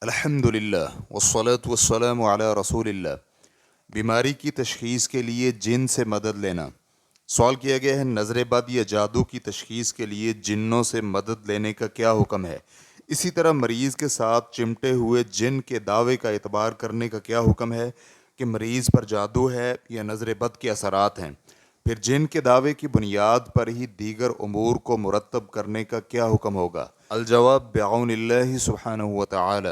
الحمدللہ والصلاة والسلام علی رسول اللہ۔ بیماری کی تشخیص کے لیے جن سے مدد لینا۔ سوال کیا گیا ہے، نظر بد یا جادو کی تشخیص کے لیے جنوں سے مدد لینے کا کیا حکم ہے؟ اسی طرح مریض کے ساتھ چمٹے ہوئے جن کے دعوے کا اعتبار کرنے کا کیا حکم ہے کہ مریض پر جادو ہے یا نظر بد کے اثرات ہیں؟ پھر جن کے دعوے کی بنیاد پر ہی دیگر امور کو مرتب کرنے کا کیا حکم ہوگا؟ الجواب بعون اللہ سبحانہ وتعالی۔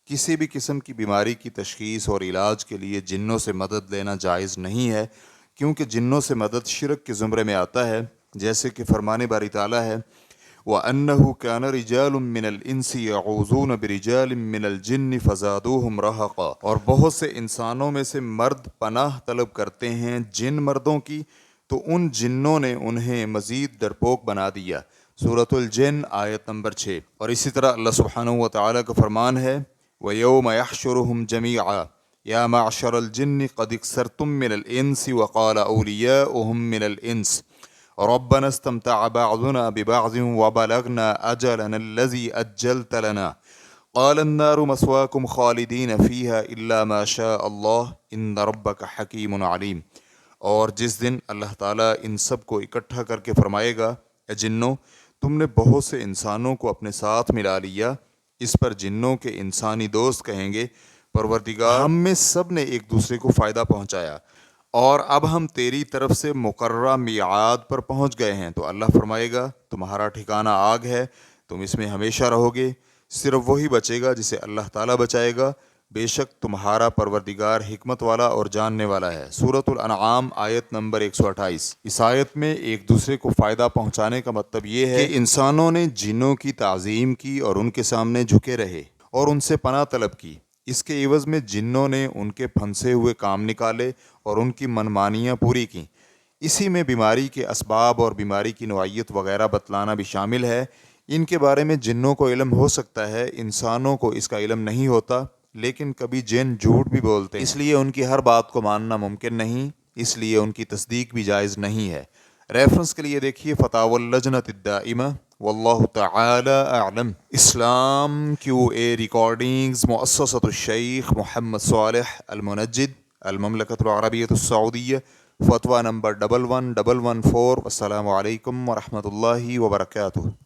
کسی بھی قسم کی بیماری کی تشخیص اور علاج کے لیے جنوں سے مدد لینا جائز نہیں ہے، کیونکہ جنوں سے مدد شرک کے زمرے میں آتا ہے، جیسے کہ فرمان باری تعالیٰ ہے وَأَنَّهُ كَانَ رِجَالٌ مِّنَ الْإِنسِ يَعُوذُونَ بِرِجَالٍ مِّنَ الْجِنِّ فَزَادُوهُمْ رَهَقًا۔ اور بہت سے انسانوں میں سے مرد پناہ طلب کرتے ہیں جن مردوں کی، تو ان جنوں نے انہیں مزید ڈرپوک بنا دیا۔ سورۃ الجن آیت نمبر 6۔ اور اسی طرح اللہ سبحانہ وتعالیٰ کا فرمان ہے وَيَوْمَ يَحْشُرُهُمْ جَمِيعًا يَا مَعْشَرَ الْجِنِّ قَدِ اكْتَرْتُم مِّنَ الْإِنسِ وَقَالَ أَوْلِيَاؤُهُم مِّنَ الْإِنسِ رَبَّنَا اسْتَمْتَعَ بَعْضُنَا بِبَعْضٍ وَبَلَغْنَا أَجَلَنَا الَّذِي أَجَّلْتَ لَنَا قَالَ النَّارُ مَثْوَاكُمْ خَالِدِينَ فِيهَا إِلَّا مَا شَاءَ اللَّهُ إِنَّ رَبَّكَ حَكِيمٌ عَلِيمٌ۔ اور جس دن اللہ تعالیٰ ان سب کو اکٹھا کر کے فرمائے گا، اے جنوں، تم نے بہت سے انسانوں کو اپنے ساتھ ملا لیا۔ اس پر جنوں کے انسانی دوست کہیں گے، پروردگار، ہم میں سب نے ایک دوسرے کو فائدہ پہنچایا اور اب ہم تیری طرف سے مقررہ میعاد پر پہنچ گئے ہیں۔ تو اللہ فرمائے گا، تمہارا ٹھکانہ آگ ہے، تم اس میں ہمیشہ رہو گے، صرف وہی بچے گا جسے اللہ تعالیٰ بچائے گا، بے شک تمہارا پروردگار حکمت والا اور جاننے والا ہے۔ سورۃ الانعام آیت نمبر 128۔ اس آیت میں ایک دوسرے کو فائدہ پہنچانے کا مطلب یہ ہے کہ انسانوں نے جنوں کی تعظیم کی اور ان کے سامنے جھکے رہے اور ان سے پناہ طلب کی۔ اس کے عوض میں جنوں نے ان کے پھنسے ہوئے کام نکالے اور ان کی منمانیاں پوری کیں۔ اسی میں بیماری کے اسباب اور بیماری کی نوعیت وغیرہ بتلانا بھی شامل ہے۔ ان کے بارے میں جنوں کو علم ہو سکتا ہے، انسانوں کو اس کا علم نہیں ہوتا، لیکن کبھی جن جھوٹ بھی بولتے ہیں، اس لیے ان کی ہر بات کو ماننا ممکن نہیں، اس لیے ان کی تصدیق بھی جائز نہیں ہے۔ ریفرنس کے لیے دیکھیے فتاوی اللجنۃ الدائمہ۔ واللہ تعالی اعلم۔ اسلام QA ریکارڈنگز، مؤسسۃ الشیخ محمد صالح المنجد، المملکۃ العربیۃ السعودیہ، فتویٰ نمبر 11114۔ السلام علیکم ورحمۃ اللہ وبرکاتہ۔